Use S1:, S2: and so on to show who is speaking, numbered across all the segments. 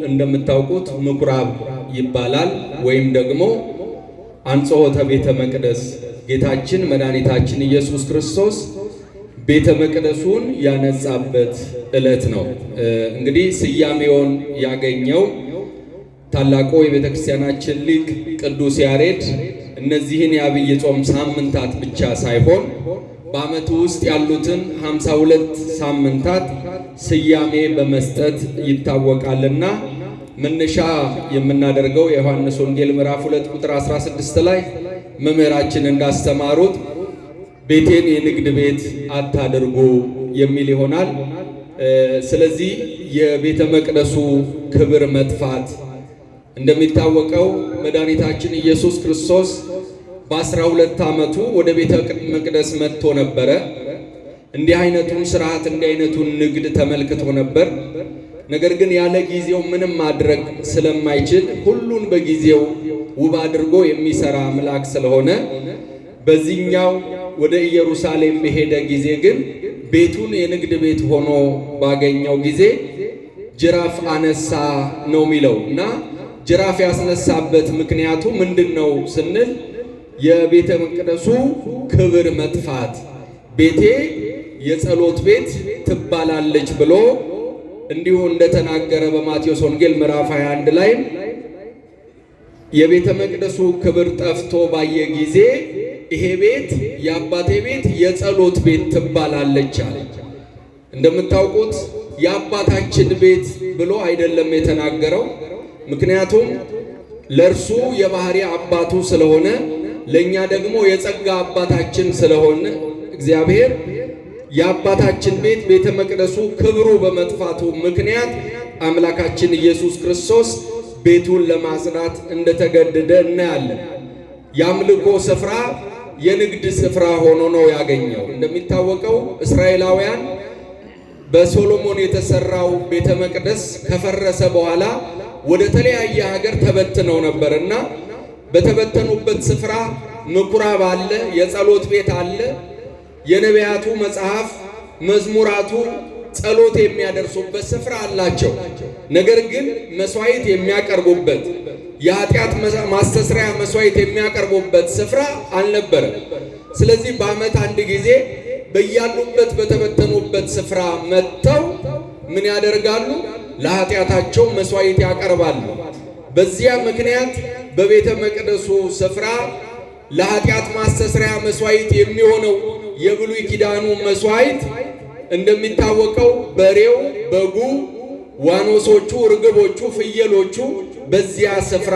S1: እንደምታውቁት ምኩራብ ይባላል ወይም ደግሞ አንጾተ ቤተ መቅደስ ጌታችን መድኃኒታችን ኢየሱስ ክርስቶስ ቤተ መቅደሱን ያነጻበት ዕለት ነው። እንግዲህ ስያሜውን ያገኘው ታላቁ የቤተ ክርስቲያናችን ሊቅ ቅዱስ ያሬድ እነዚህን የአብይ ጾም ሳምንታት ብቻ ሳይሆን በዓመቱ ውስጥ ያሉትን 52 ሳምንታት ስያሜ በመስጠት ይታወቃልና መነሻ የምናደርገው የዮሐንስ ወንጌል ምዕራፍ 2 ቁጥር 16 ላይ መምህራችን እንዳስተማሩት ቤቴን የንግድ ቤት አታድርጉ የሚል ይሆናል። ስለዚህ የቤተ መቅደሱ ክብር መጥፋት እንደሚታወቀው መድኃኒታችን ኢየሱስ ክርስቶስ በ12 ዓመቱ ወደ ቤተ መቅደስ መጥቶ ነበረ። እንዲህ አይነቱን ስርዓት እንዲህ አይነቱን ንግድ ተመልክቶ ነበር። ነገር ግን ያለ ጊዜው ምንም ማድረግ ስለማይችል ሁሉን በጊዜው ውብ አድርጎ የሚሰራ አምላክ ስለሆነ በዚህኛው ወደ ኢየሩሳሌም በሄደ ጊዜ ግን ቤቱን የንግድ ቤት ሆኖ ባገኘው ጊዜ ጅራፍ አነሳ ነው የሚለው እና ጅራፍ ያስነሳበት ምክንያቱ ምንድነው ስንል የቤተ መቅደሱ ክብር መጥፋት ቤቴ የጸሎት ቤት ትባላለች ብሎ እንዲሁ እንደተናገረ በማቴዎስ ወንጌል ምዕራፍ 21 ላይ የቤተ መቅደሱ ክብር ጠፍቶ ባየ ጊዜ ይሄ ቤት የአባቴ ቤት የጸሎት ቤት ትባላለች አለ። እንደምታውቁት የአባታችን ቤት ብሎ አይደለም የተናገረው። ምክንያቱም ለእርሱ የባህሪ አባቱ ስለሆነ ለኛ ደግሞ የጸጋ አባታችን ስለሆነ እግዚአብሔር የአባታችን ቤት ቤተ መቅደሱ ክብሩ በመጥፋቱ ምክንያት አምላካችን ኢየሱስ ክርስቶስ ቤቱን ለማጽዳት እንደተገደደ እናያለን። የአምልኮ ስፍራ የንግድ ስፍራ ሆኖ ነው ያገኘው። እንደሚታወቀው እስራኤላውያን በሶሎሞን የተሰራው ቤተ መቅደስ ከፈረሰ በኋላ ወደ ተለያየ ሀገር ተበትነው ነበርና በተበተኑበት ስፍራ ምኩራብ አለ፣ የጸሎት ቤት አለ። የነቢያቱ መጽሐፍ መዝሙራቱ ጸሎት የሚያደርሱበት ስፍራ አላቸው። ነገር ግን መስዋዕት የሚያቀርቡበት የኃጢአት ማስተስሪያ መስዋዕት የሚያቀርቡበት ስፍራ አልነበረም። ስለዚህ በዓመት አንድ ጊዜ በያሉበት በተበተኑበት ስፍራ መጥተው ምን ያደርጋሉ? ለኃጢአታቸው መስዋዕት ያቀርባሉ። በዚያ ምክንያት በቤተ መቅደሱ ስፍራ ለኃጢአት ማስተስሪያ መስዋዕት የሚሆነው የብሉይ ኪዳኑ መስዋዕት እንደሚታወቀው በሬው፣ በጉ፣ ዋኖሶቹ፣ ርግቦቹ፣ ፍየሎቹ በዚያ ስፍራ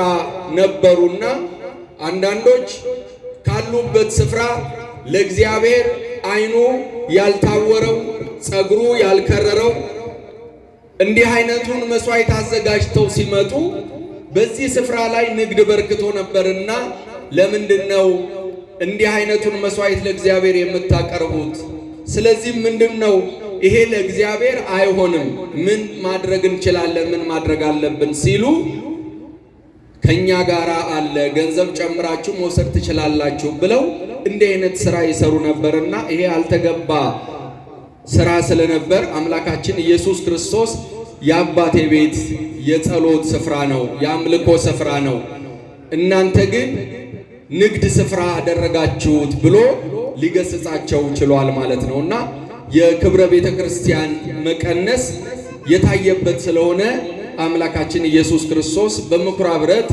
S1: ነበሩና አንዳንዶች ካሉበት ስፍራ ለእግዚአብሔር ዓይኑ ያልታወረው ጸጉሩ ያልከረረው እንዲህ አይነቱን መስዋዕት አዘጋጅተው ሲመጡ በዚህ ስፍራ ላይ ንግድ በርክቶ ነበርና ለምንድነው እንዲህ አይነቱን መስዋዕት ለእግዚአብሔር የምታቀርቡት? ስለዚህ ምንድነው ይሄ ለእግዚአብሔር አይሆንም፣ ምን ማድረግ እንችላለን? ምን ማድረግ አለብን? ሲሉ ከኛ ጋር አለ፣ ገንዘብ ጨምራችሁ መውሰድ ትችላላችሁ ብለው እንዲህ አይነት ስራ ይሰሩ ነበርና ይሄ አልተገባ ስራ ስለነበር አምላካችን ኢየሱስ ክርስቶስ የአባቴ ቤት የጸሎት ስፍራ ነው፣ የአምልኮ ስፍራ ነው፣ እናንተ ግን ንግድ ስፍራ አደረጋችሁት ብሎ ሊገስጻቸው ችሏል ማለት ነውና የክብረ ቤተ ክርስቲያን መቀነስ የታየበት ስለሆነ አምላካችን ኢየሱስ ክርስቶስ በምኩራብ ዕለት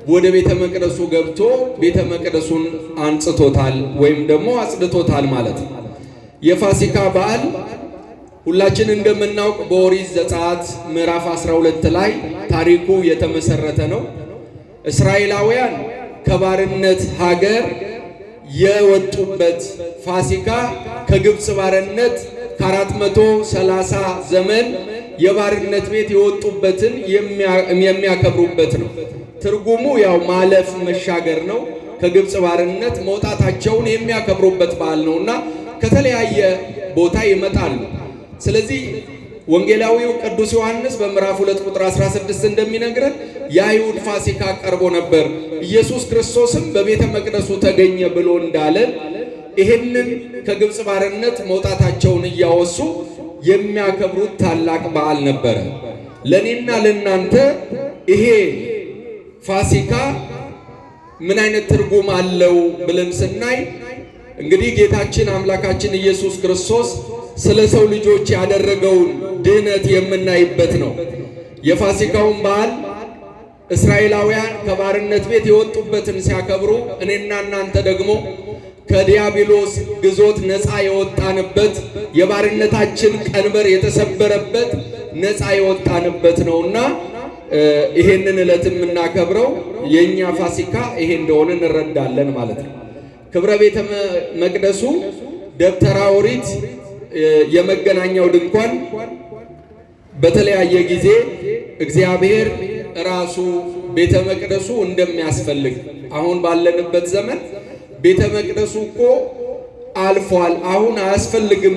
S1: ወደ ቤተ መቅደሱ ገብቶ ቤተ መቅደሱን አንጽቶታል ወይም ደግሞ አጽድቶታል ማለት ነው። የፋሲካ በዓል ሁላችን እንደምናውቅ በኦሪት ዘጸአት ምዕራፍ 12 ላይ ታሪኩ የተመሰረተ ነው። እስራኤላውያን ከባርነት ሀገር የወጡበት ፋሲካ ከግብፅ ባርነት ከ430 ዘመን የባርነት ቤት የወጡበትን የሚያከብሩበት ነው። ትርጉሙ ያው ማለፍ መሻገር ነው። ከግብፅ ባርነት መውጣታቸውን የሚያከብሩበት በዓል ነውና ከተለያየ ቦታ ይመጣሉ። ስለዚህ ወንጌላዊው ቅዱስ ዮሐንስ በምዕራፍ 2 ቁጥር 16 እንደሚነግረን የአይሁድ ፋሲካ ቀርቦ ነበር፣ ኢየሱስ ክርስቶስም በቤተ መቅደሱ ተገኘ ብሎ እንዳለ ይህንን ከግብፅ ባርነት መውጣታቸውን እያወሱ የሚያከብሩት ታላቅ በዓል ነበረ። ለኔና ለናንተ ይሄ ፋሲካ ምን አይነት ትርጉም አለው ብለን ስናይ እንግዲህ ጌታችን አምላካችን ኢየሱስ ክርስቶስ ስለ ሰው ልጆች ያደረገውን ድህነት የምናይበት ነው። የፋሲካውን በዓል እስራኤላውያን ከባርነት ቤት የወጡበትን ሲያከብሩ እኔና እናንተ ደግሞ ከዲያብሎስ ግዞት ነፃ የወጣንበት የባርነታችን ቀንበር የተሰበረበት ነፃ የወጣንበት ነውና ይሄንን ዕለት የምናከብረው የኛ ፋሲካ ይሄ እንደሆነ እንረዳለን ማለት ነው። ክብረ ቤተ መቅደሱ ደብተራ ኦሪት የመገናኛው ድንኳን በተለያየ ጊዜ እግዚአብሔር ራሱ ቤተ መቅደሱ እንደሚያስፈልግ አሁን ባለንበት ዘመን ቤተ መቅደሱ እኮ አልፏል፣ አሁን አያስፈልግም